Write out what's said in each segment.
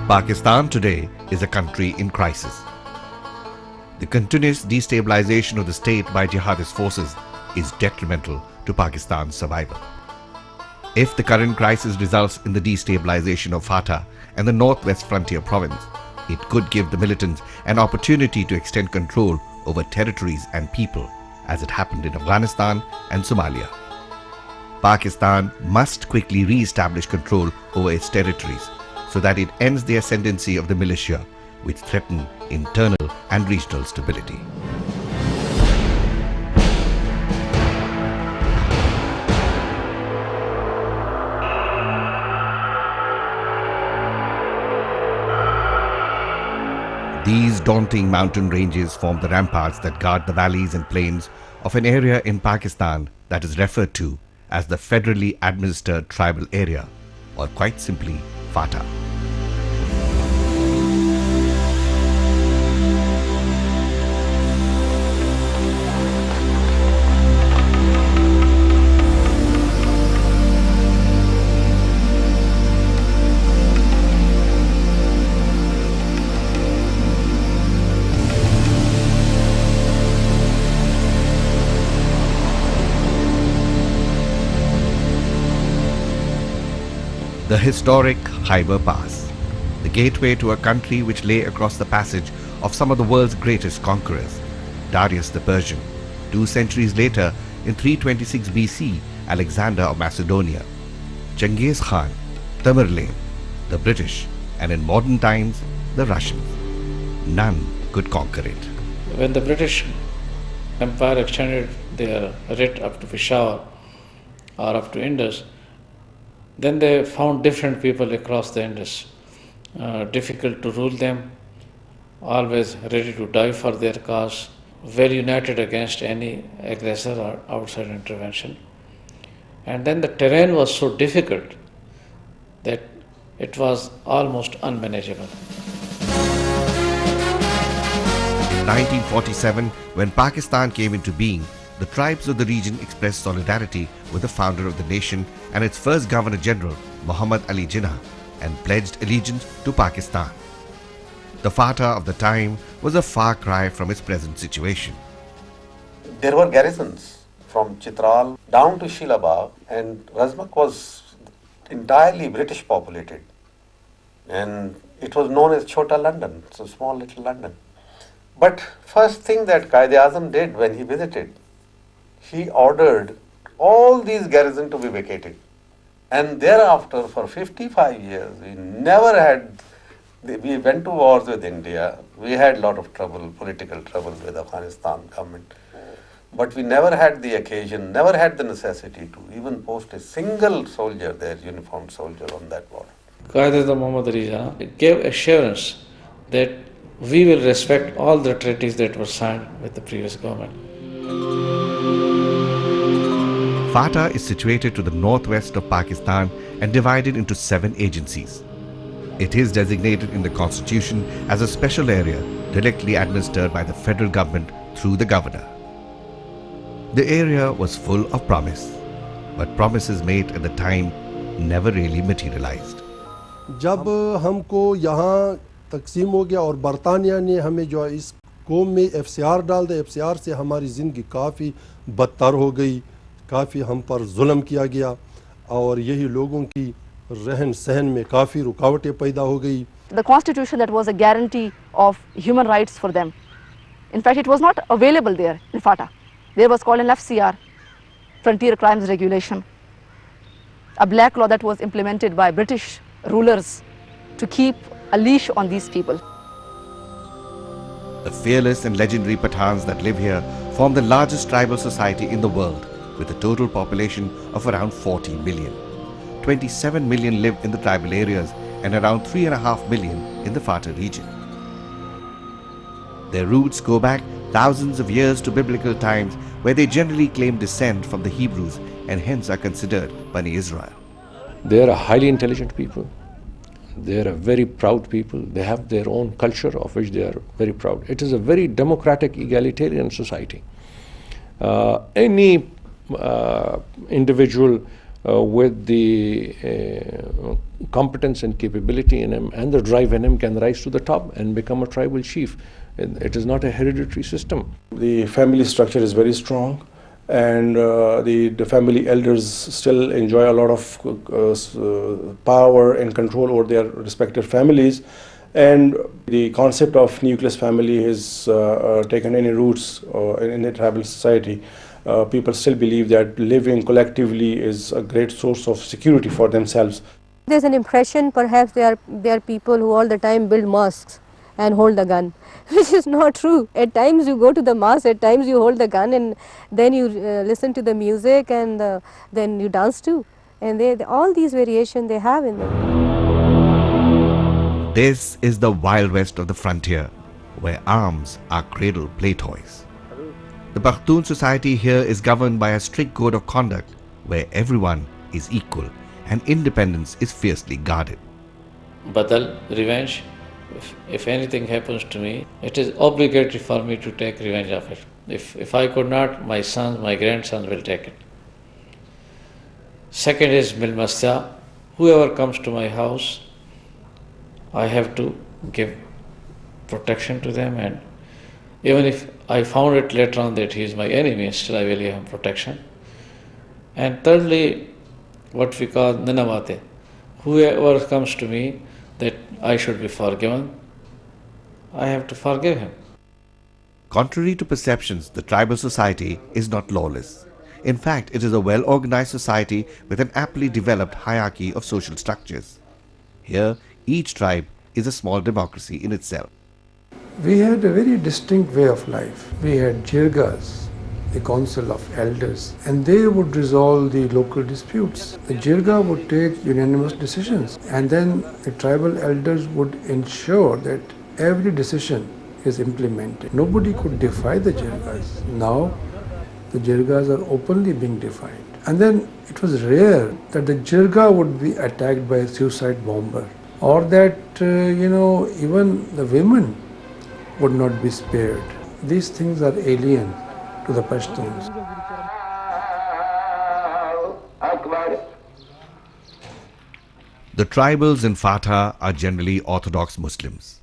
Pakistan today is a country in crisis. The continuous destabilization of the state by jihadist forces is detrimental to Pakistan's survival. If the current crisis results in the destabilization of FATA and the northwest frontier province, it could give the militants an opportunity to extend control over territories and people, as it happened in Afghanistan and Somalia. Pakistan must quickly re-establish control over its territories so that it ends the ascendancy of the militia, which threaten internal and regional stability. These daunting mountain ranges form the ramparts that guard the valleys and plains of an area in Pakistan that is referred to as the Federally Administered Tribal Area, or quite simply FATA. The historic Khyber Pass, the gateway to a country which lay across the passage of some of the world's greatest conquerors, Darius the Persian, 2 centuries later in 326 BC, Alexander of Macedonia, Genghis Khan, Tamerlane, the British, and in modern times, the Russians. None could conquer it. When the British Empire extended their reach up to Peshawar or up to Indus, then they found different people across the Indus, difficult to rule them, always ready to die for their cause, well united against any aggressor or outside intervention. And then the terrain was so difficult that it was almost unmanageable. In 1947, when Pakistan came into being, the tribes of the region expressed solidarity with the founder of the nation and its first Governor General, Muhammad Ali Jinnah, and pledged allegiance to Pakistan. The FATA of the time was a far cry from its present situation. There were garrisons from Chitral down to Shilabagh, and Razmak was entirely British populated. And it was known as Chota London, so small little London. But first thing that Quaid-e-Azam did when he visited, he ordered all these garrisons to be vacated. And thereafter, for 55 years, we went to wars with India. We had a lot of trouble, political trouble with Afghanistan government. But we never had the occasion, never had the necessity to even post a single soldier there, uniformed soldier on that border. Quaid-e-Azam Muhammad Ali Jinnah gave assurance that we will respect all the treaties that were signed with the previous government. FATA is situated to the northwest of Pakistan and divided into 7 agencies. It is designated in the constitution as a special area directly administered by the federal government through the governor. The area was full of promise, but promises made at the time never really materialized. जब हमको यहाँ तकसीम हो गया और बरतानिया ने हमें जो इस कौम में FCR डाल दे, FCR से हमारी ज़िंदगी काफ़ी बदतर हो गई, काफ़ी हम पर जुल्म किया गया और यही लोगों की रहन सहन में काफ़ी रुकावटें पैदा हो गई. The constitution that was a guarantee of human rights for them. In fact, it was not available there in FATA. There was called an FCR, Frontier Crimes Regulation, a black law that was implemented by British rulers to keep a leash on these people. The fearless and legendary Pathans that live here form the largest tribal society in the world, with a total population of around 40 million. 27 million live in the tribal areas and around 3.5 million in the FATA region. Their roots go back thousands of years to biblical times, where they generally claim descent from the Hebrews and hence are considered Bani Israel. They are a highly intelligent people. They are a very proud people. They have their own culture of which they are very proud. It is a very democratic, egalitarian society. Any individual with the competence and capability in him and the drive in him can rise to the top and become a tribal chief. It is not a hereditary system. The family structure is very strong, and the family elders still enjoy a lot of power and control over their respective families. And the concept of nucleus family has taken any roots in the tribal society. People still believe that living collectively is a great source of security for themselves. There's an impression perhaps they are people who all the time build mosques and hold the gun, which is not true. At times you go to the mosque, at times you hold the gun, and then you listen to the music, and then you dance too. And all these variations they have in them. This is the Wild West of the frontier, where arms are cradle play toys. The Pashtun society here is governed by a strict code of conduct, where everyone is equal and independence is fiercely guarded. Badal, revenge. If anything happens to me, it is obligatory for me to take revenge of it. If I could not, my sons, my grandsons will take it. Second is milmasya. Whoever comes to my house, I have to give protection to them, and even if I found it later on that he is my enemy, still I will give him protection. And thirdly, what we call nanavate. Whoever comes to me that I should be forgiven, I have to forgive him. Contrary to perceptions, the tribal society is not lawless. In fact, it is a well-organized society with an aptly developed hierarchy of social structures. Here, each tribe is a small democracy in itself. We had a very distinct way of life. We had jirgas, the council of elders, and they would resolve the local disputes. The jirga would take unanimous decisions, and then the tribal elders would ensure that every decision is implemented. Nobody could defy the jirgas. Now, the jirgas are openly being defied. And then it was rare that the jirga would be attacked by a suicide bomber, or that, even the women would not be spared. These things are alien to the Pashtuns. The tribals in FATA are generally Orthodox Muslims.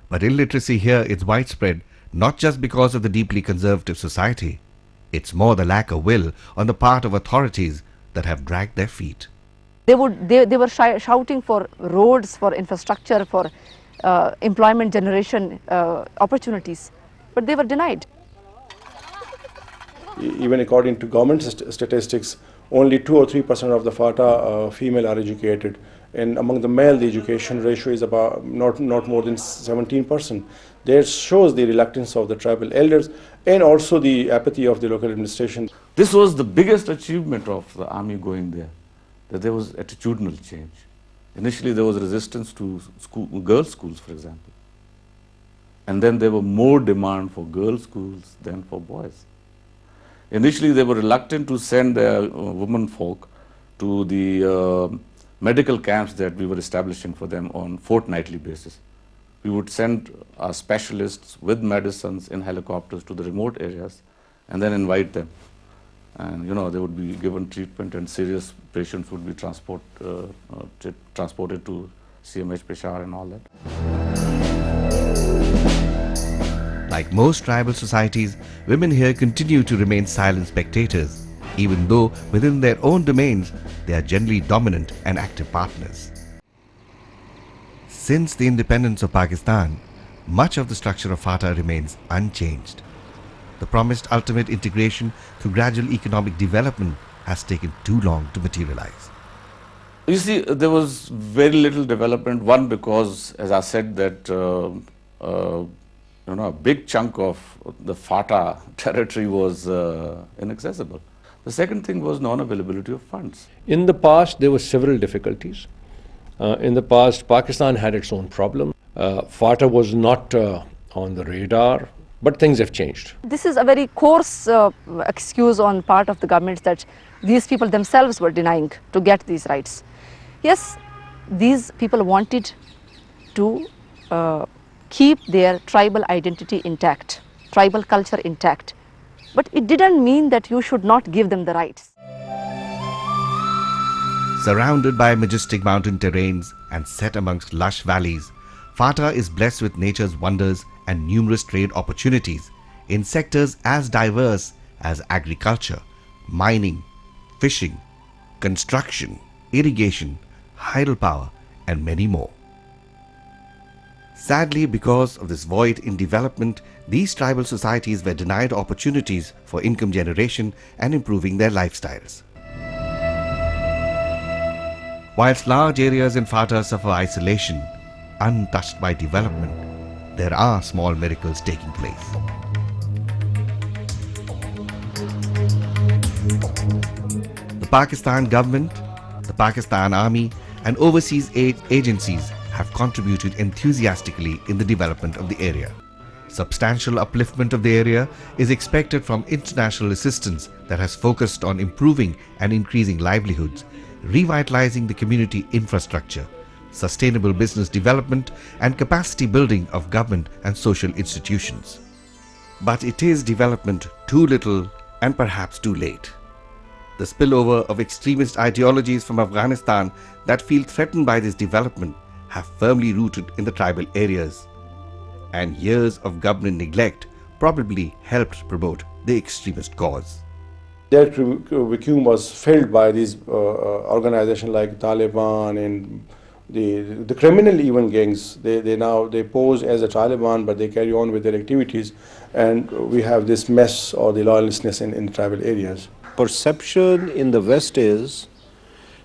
But illiteracy here is widespread not just because of the deeply conservative society. It's more the lack of will on the part of authorities that have dragged their feet. They were shouting for roads, for infrastructure, for employment generation opportunities, but they were denied. Even according to government statistics, only 2 or 3% of the FATA female are educated, and among the male, the education ratio is about not more than 17%. That shows the reluctance of the tribal elders and also the apathy of the local administration. This was the biggest achievement of the army going there, that there was attitudinal change. Initially, there was resistance to girls' schools, for example. And then there were more demand for girls' schools than for boys. Initially, they were reluctant to send their women folk to the medical camps that we were establishing for them on fortnightly basis. We would send our specialists with medicines in helicopters to the remote areas and then invite them. And they would be given treatment, and serious patients would be transported to CMH Peshawar and all that. Like most tribal societies, women here continue to remain silent spectators, even though within their own domains, they are generally dominant and active partners. Since the independence of Pakistan, much of the structure of FATA remains unchanged. The promised ultimate integration through gradual economic development has taken too long to materialize. You see, there was very little development. One, because, as I said, that a big chunk of the FATA territory was inaccessible. The second thing was non-availability of funds. In the past, there were several difficulties. In the past, Pakistan had its own problem. FATA was not on the radar, but things have changed. This is a very coarse excuse on part of the governments that these people themselves were denying to get these rights. Yes, these people wanted to keep their tribal identity intact, tribal culture intact, but it didn't mean that you should not give them the rights. Surrounded by majestic mountain terrains and set amongst lush valleys, FATA is blessed with nature's wonders and numerous trade opportunities in sectors as diverse as agriculture, mining, fishing, construction, irrigation, hydropower, and many more. Sadly, because of this void in development, these tribal societies were denied opportunities for income generation and improving their lifestyles. Whilst large areas in FATA suffer isolation, untouched by development, there are small miracles taking place. The Pakistan government, the Pakistan Army, and overseas aid agencies have contributed enthusiastically in the development of the area. Substantial upliftment of the area is expected from international assistance that has focused on improving and increasing livelihoods, revitalizing the community infrastructure, sustainable business development, and capacity building of government and social institutions. But it is development too little and perhaps too late. The spillover of extremist ideologies from Afghanistan that feel threatened by this development have firmly rooted in the tribal areas, and years of government neglect probably helped promote the extremist cause. Their vacuum was filled by these organizations like Taliban and the criminal even gangs. They pose as a Taliban, but they carry on with their activities, and we have this mess or the lawlessness in tribal areas. Perception in the West is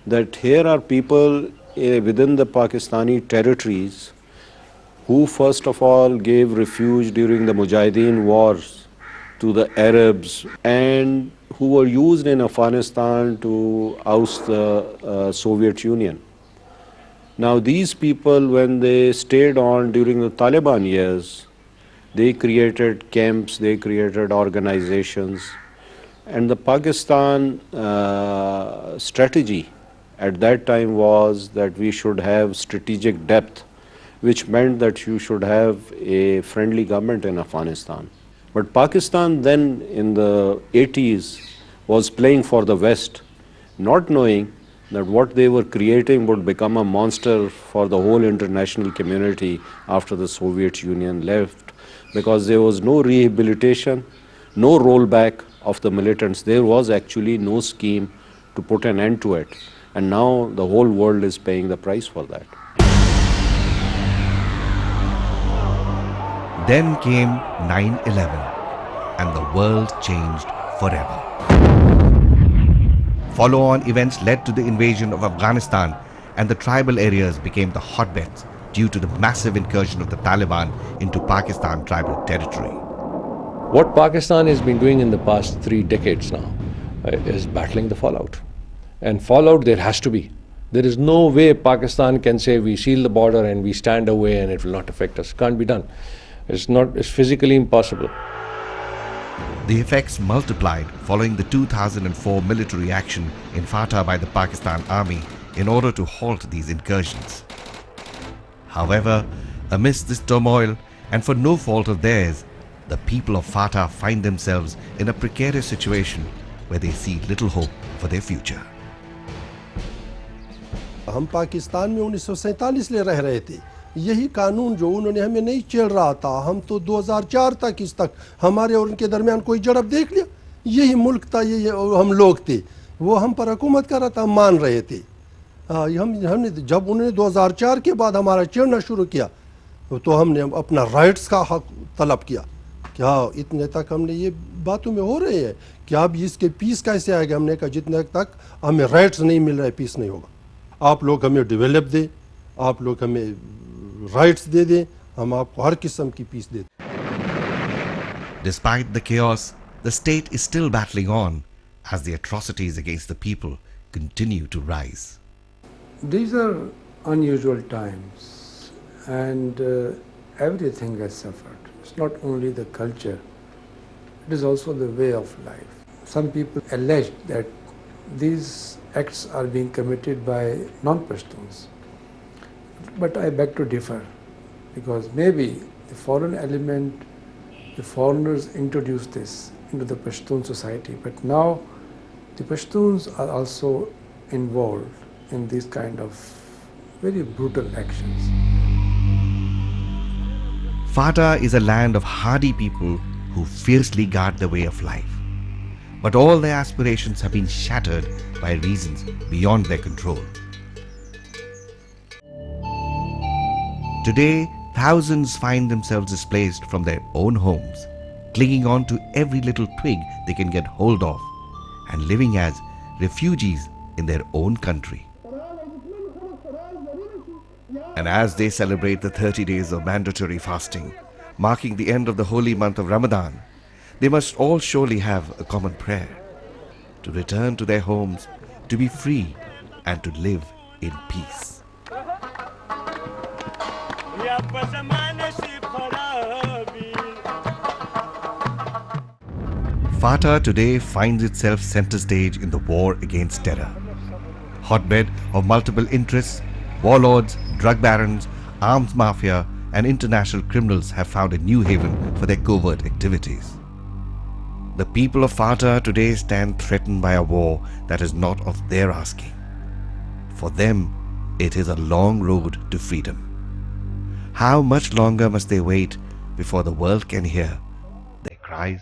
that here are people within the Pakistani territories who first of all gave refuge during the Mujahideen wars to the Arabs and who were used in Afghanistan to oust the Soviet Union. Now these people, when they stayed on during the Taliban years, they created camps, they created organizations, and the Pakistan strategy at that time was that we should have strategic depth, which meant that you should have a friendly government in Afghanistan. But Pakistan then in the 80s was playing for the West, not knowing that what they were creating would become a monster for the whole international community after the Soviet Union left, because there was no rehabilitation, no rollback of the militants. There was actually no scheme to put an end to it. And now the whole world is paying the price for that. Then came 9/11 and the world changed forever. Follow-on events led to the invasion of Afghanistan, and the tribal areas became the hotbeds due to the massive incursion of the Taliban into Pakistan tribal territory. What Pakistan has been doing in the past 3 decades now is battling the fallout. And fallout there has to be. There is no way Pakistan can say we seal the border and we stand away and it will not affect us. Can't be done. It's physically impossible. The effects multiplied following the 2004 military action in FATA by the Pakistan Army in order to halt these incursions. However, amidst this turmoil, and for no fault of theirs, the people of FATA find themselves in a precarious situation where they see little hope for their future. हम पाकिस्तान में 1947 ले रह रहे थे। यही कानून जो उन्होंने हमें नहीं चल रहा था, हम तो 2004 तक इस तक हमारे और उनके दरमियान कोई जड़प देख लिया। यही मुल्क था, यही हम लोग थे, वो हम पर हुकूमत कर रहा था, हम मान रहे थे। हमने जब उन्होंने 2004 के बाद हमारा चिढ़ना शुरू किया तो हमने अपना राइट्स का हक तलब किया। क्या इतने तक हमने ये बातों में हो रहे हैं कि अब इसके पीस कैसे आएगा? हमने कहा जितने तक हमें राइट्स नहीं मिल रहे पीस नहीं होगा। आप लोग हमें डेवलप दें, आप लोग हमें राइट्स दे दें, हम आपको हर किस्म की पीस दें। Despite the chaos, the state is still battling on as the atrocities against the people continue to rise. These are unusual times, and everything has suffered. It's not only the culture, it is also the way of life. Some people allege that these acts are being committed by non-Pashtuns. But I beg to differ, because maybe the foreign element, the foreigners introduced this into the Pashtun society, but now the Pashtuns are also involved in these kind of very brutal actions. FATA is a land of hardy people who fiercely guard the way of life. But all their aspirations have been shattered by reasons beyond their control. Today, thousands find themselves displaced from their own homes, clinging on to every little twig they can get hold of, and living as refugees in their own country. And as they celebrate the 30 days of mandatory fasting, marking the end of the holy month of Ramadan, they must all surely have a common prayer: to return to their homes, to be free, and to live in peace. FATA today finds itself center stage in the war against terror. Hotbed of multiple interests, warlords, drug barons, arms mafia, and international criminals have found a new haven for their covert activities. The people of FATA today stand threatened by a war that is not of their asking. For them, it is a long road to freedom. How much longer must they wait before the world can hear their cries